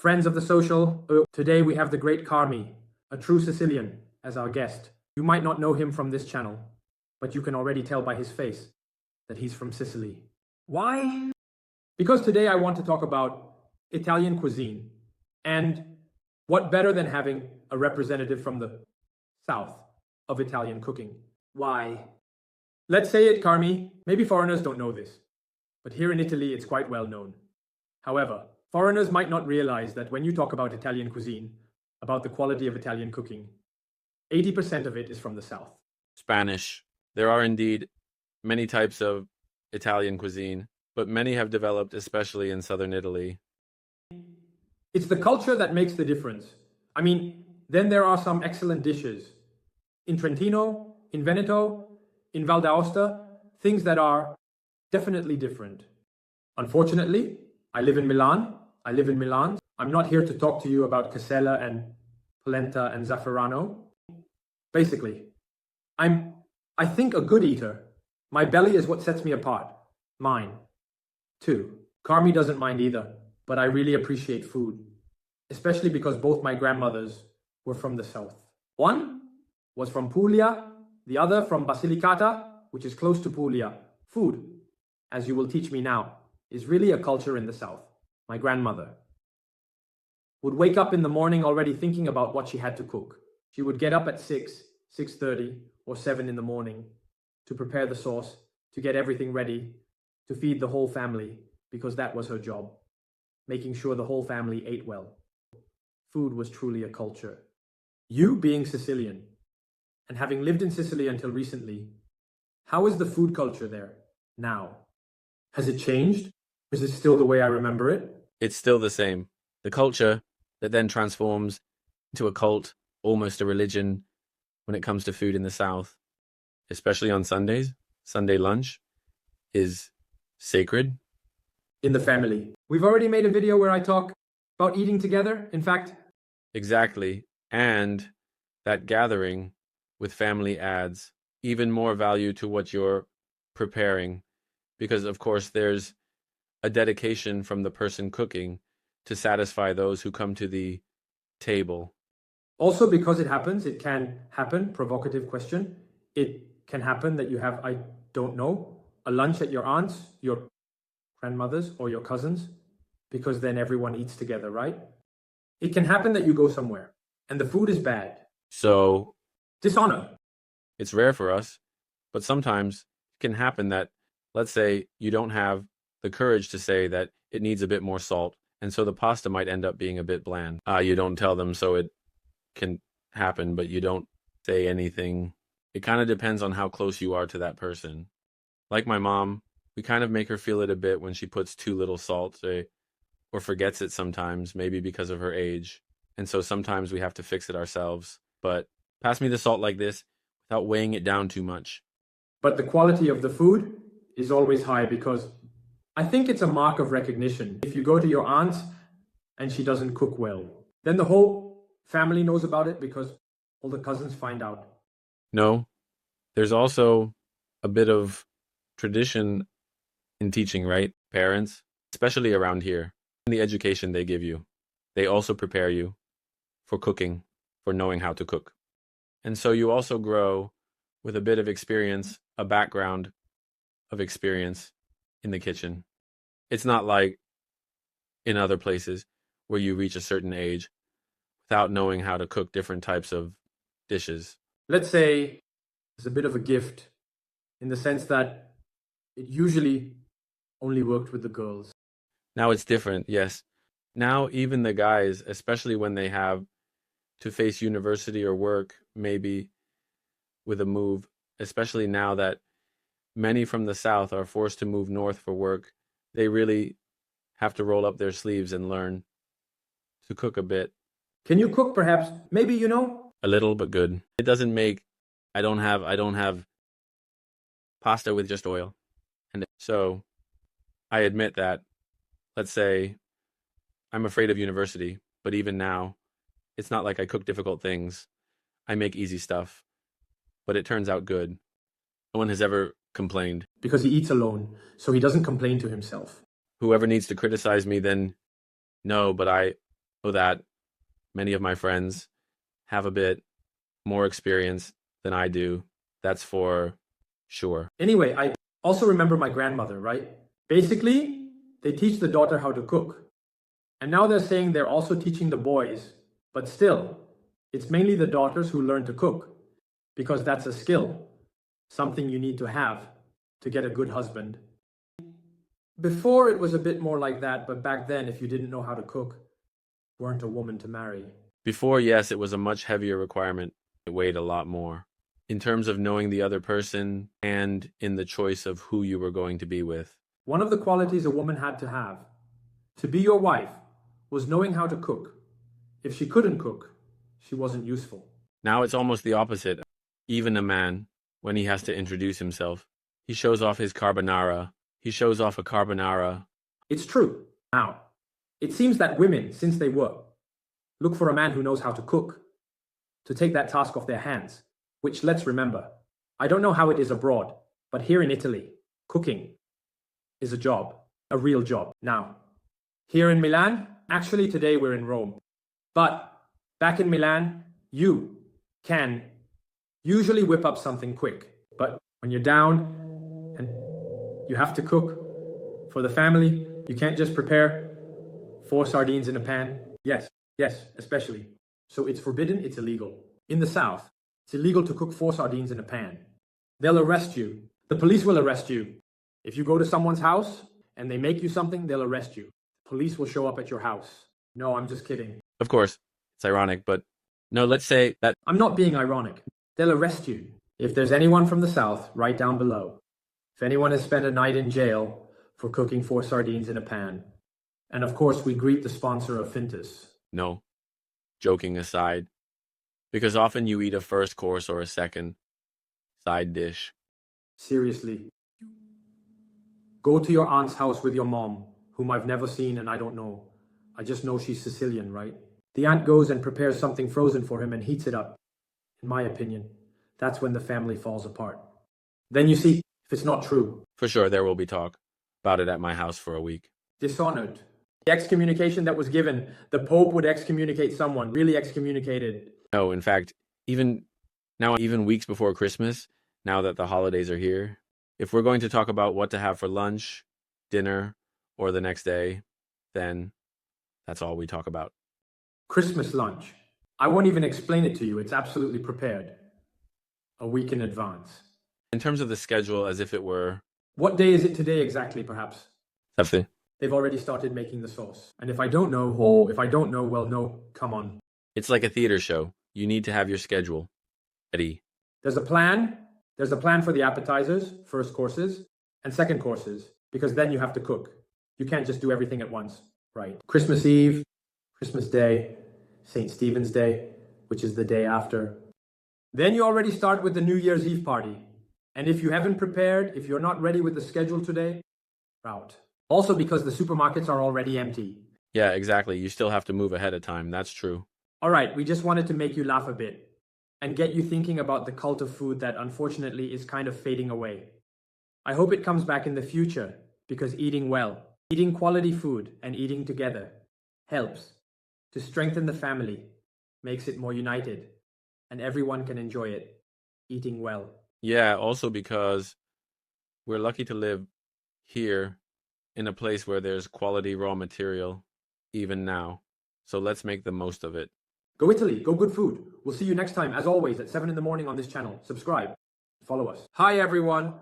Friends of the social, today we have the great Carmi, a true Sicilian, as our guest. You might not know him from this channel, but you can already tell by his face that he's from Sicily. Why? Because today I want to talk about Italian cuisine, and what better than having a representative from the south of Italian cooking. Why? Let's say it, Carmi. Maybe foreigners don't know this, but here in Italy it's quite well known. However, foreigners might not realize that when you talk about Italian cuisine, about the quality of Italian cooking, 80% of it is from the south. Spanish. There are indeed many types of Italian cuisine, but many have developed especially in southern Italy. It's the culture that makes the difference. I mean, then there are some excellent dishes. In Trentino, in Veneto, in Val d'Aosta, things that are definitely different. Unfortunately, I live in Milan. I'm not here to talk to you about Casella and polenta and zafferano. Basically, I think, a good eater. My belly is what sets me apart. Mine, too. Carmi doesn't mind either, but I really appreciate food, especially because both my grandmothers were from the south. One was from Puglia, the other from Basilicata, which is close to Puglia. Food, as you will teach me now, is really a culture in the south. My grandmother would wake up in the morning already thinking about what she had to cook. She would get up at 6:30, or 7 in the morning to prepare the sauce, to get everything ready, to feed the whole family, because that was her job, making sure the whole family ate well. Food was truly a culture. You being Sicilian, and having lived in Sicily until recently, how is the food culture there now? Has it changed? Or is it still the way I remember it? It's still the same. The culture that then transforms into a cult, almost a religion, when it comes to food in the South, especially on Sundays. Sunday lunch is sacred. In the family. We've already made a video where I talk about eating together. In fact, exactly. And that gathering with family adds even more value to what you're preparing, because of course there's a dedication from the person cooking to satisfy those who come to the table. Also, because it can happen, provocative question, it can happen that you have, I don't know, a lunch at your aunt's, your grandmother's, or your cousin's, because then everyone eats together, right? It can happen that you go somewhere and the food is bad. So, dishonor. It's rare for us, but sometimes it can happen that, let's say, you don't have the courage to say that it needs a bit more salt, and so the pasta might end up being a bit bland. You don't tell them, so it can happen, but you don't say anything. It kind of depends on how close you are to that person. Like my mom, we kind of make her feel it a bit when she puts too little salt, or forgets it sometimes, maybe because of her age. And so sometimes we have to fix it ourselves. But pass me the salt like this without weighing it down too much. But the quality of the food is always high, because I think it's a mark of recognition. If you go to your aunt's and she doesn't cook well, then the whole family knows about it because all the cousins find out. No, there's also a bit of tradition in teaching, right? Parents, especially around here, in the education they give you, they also prepare you for cooking, for knowing how to cook. And so you also grow with a bit of experience, a background of experience in the kitchen. It's not like in other places where you reach a certain age without knowing how to cook different types of dishes. Let's say it's a bit of a gift in the sense that it usually only worked with the girls. Now it's different, yes. Now even the guys, especially when they have to face university or work, maybe with a move, especially now that many from the South are forced to move north for work, they really have to roll up their sleeves and learn to cook a bit. Can you cook perhaps? Maybe, you know? A little, but good. It doesn't make, I don't have pasta with just oil. And so I admit that, let's say, I'm afraid of university, but even now, it's not like I cook difficult things. I make easy stuff, but it turns out good. No one has ever complained. Because he eats alone, so he doesn't complain to himself. Whoever needs to criticize me, then no, but So that many of my friends have a bit more experience than I do. That's for sure. Anyway, I also remember my grandmother, right? Basically, they teach the daughter how to cook. And now they're saying they're also teaching the boys. But still, it's mainly the daughters who learn to cook, because that's a skill, something you need to have to get a good husband. Before it was a bit more like that, but back then, if you didn't know how to cook, you weren't a woman to marry. Before, yes, it was a much heavier requirement. It weighed a lot more. In terms of knowing the other person and in the choice of who you were going to be with. One of the qualities a woman had to be your wife, was knowing how to cook. If she couldn't cook, she wasn't useful. Now it's almost the opposite. Even a man, when he has to introduce himself, he shows off his carbonara. He shows off a carbonara. It's true. Now, it seems that women, since they were, look for a man who knows how to cook, to take that task off their hands. Which, let's remember, I don't know how it is abroad, but here in Italy, cooking is a job, a real job. Now, here in Milan, actually today we're in Rome, but back in Milan, you can usually whip up something quick. But when you're down and you have to cook for the family, you can't just prepare 4 sardines in a pan. Yes, especially. So it's forbidden, it's illegal. In the South, it's illegal to cook 4 sardines in a pan. They'll arrest you. The police will arrest you. If you go to someone's house and they make you something, they'll arrest you. Police will show up at your house. No, I'm just kidding. Of course, it's ironic, but no, let's say that... I'm not being ironic. They'll arrest you. If there's anyone from the South, write down below. If anyone has spent a night in jail for cooking 4 sardines in a pan. And of course, we greet the sponsor of Fintus. No, joking aside. Because often you eat a first course or a second side dish. Seriously. Go to your aunt's house with your mom, whom I've never seen and I don't know. I just know she's Sicilian, right? The aunt goes and prepares something frozen for him and heats it up. In my opinion, that's when the family falls apart. Then you see if it's not true. For sure, there will be talk about it at my house for a week. Dishonored. The excommunication that was given, the Pope would excommunicate someone, really excommunicated. No, in fact, even weeks before Christmas, now that the holidays are here, if we're going to talk about what to have for lunch, dinner, or the next day, then that's all we talk about. Christmas lunch. I won't even explain it to you. It's absolutely prepared. A week in advance. In terms of the schedule, as if it were... What day is it today exactly, perhaps? Saturday. They've already started making the sauce. And if I don't know, well, no, come on. It's like a theater show. You need to have your schedule ready. There's a plan. There's a plan for the appetizers, first courses, and second courses, because then you have to cook. You can't just do everything at once, right? Christmas Eve, Christmas Day, St. Stephen's Day, which is the day after. Then you already start with the New Year's Eve party. And if you haven't prepared, if you're not ready with the schedule today, route. Also because the supermarkets are already empty. Yeah, exactly. You still have to move ahead of time. That's true. All right, we just wanted to make you laugh a bit and get you thinking about the cult of food that unfortunately is kind of fading away. I hope it comes back in the future because eating well, eating quality food and eating together helps to strengthen the family, makes it more united, and everyone can enjoy it, eating well. Yeah, also because we're lucky to live here in a place where there's quality raw material, even now. So let's make the most of it. Go Italy, go good food. We'll see you next time, as always, at 7 in the morning on this channel. Subscribe, follow us. Hi everyone.